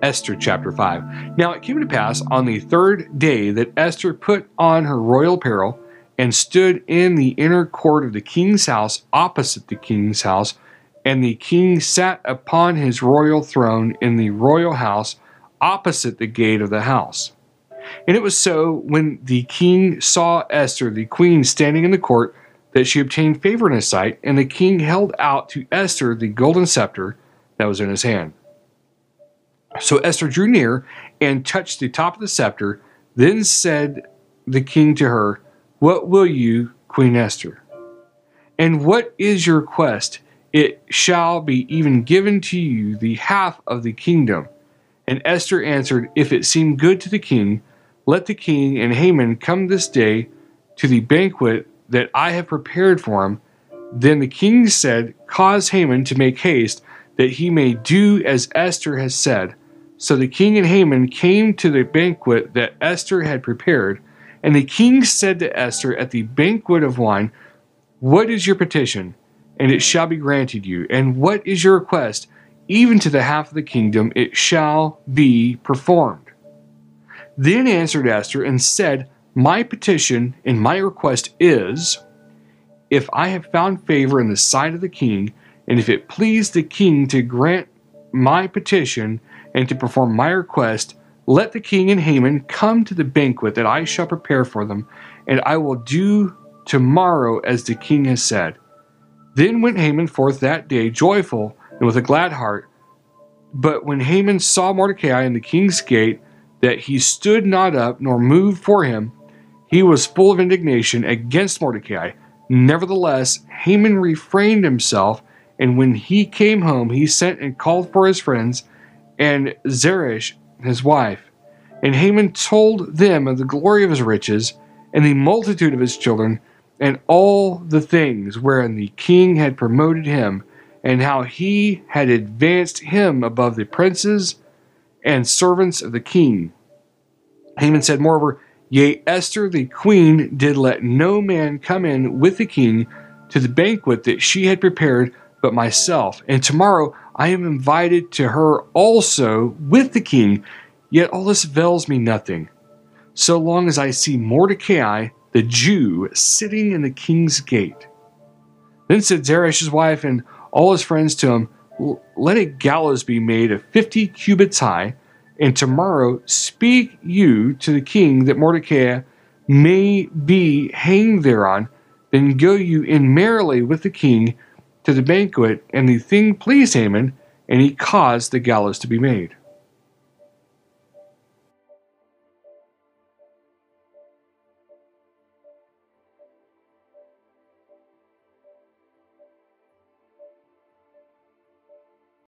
Esther chapter 5. Now it came to pass on the third day that Esther put on her royal apparel and stood in the inner court of the king's house opposite the king's house, and the king sat upon his royal throne in the royal house opposite the gate of the house. And it was so, when the king saw Esther the queen standing in the court, that she obtained favor in his sight, and the king held out to Esther the golden scepter that was in his hand. So Esther drew near and touched the top of the scepter. Then said the king to her, "What will you, Queen Esther? And what is your request? It shall be even given to you the half of the kingdom." And Esther answered, "If it seem good to the king, let the king and Haman come this day to the banquet that I have prepared for him." Then the king said, "Cause Haman to make haste, that he may do as Esther has said." So the king and Haman came to the banquet that Esther had prepared. And the king said to Esther at the banquet of wine, "What is your petition? And it shall be granted you. And what is your request? Even to the half of the kingdom it shall be performed." Then answered Esther and said, "My petition and my request is, if I have found favor in the sight of the king, and if it please the king to grant my petition and to perform my request, let the king and Haman come to the banquet that I shall prepare for them, and I will do tomorrow as the king has said." Then went Haman forth that day joyful and with a glad heart. But when Haman saw Mordecai in the king's gate, that he stood not up nor moved for him, he was full of indignation against Mordecai. Nevertheless, Haman refrained himself, and when he came home, he sent and called for his friends and Zeresh his wife. And Haman told them of the glory of his riches, and the multitude of his children, and all the things wherein the king had promoted him, and how he had advanced him above the princes and servants of the king. Haman said, moreover, "Yea, Esther the queen did let no man come in with the king to the banquet that she had prepared but myself. And tomorrow I am invited to her also with the king. Yet all this avails me nothing, so long as I see Mordecai the Jew sitting in the king's gate." Then said Zeresh his wife and all his friends to him, "Let a gallows be made of 50 cubits high, and tomorrow speak you to the king that Mordecai may be hanged thereon. Then go you in merrily with the king to the banquet." And the thing pleased Haman, and he caused the gallows to be made.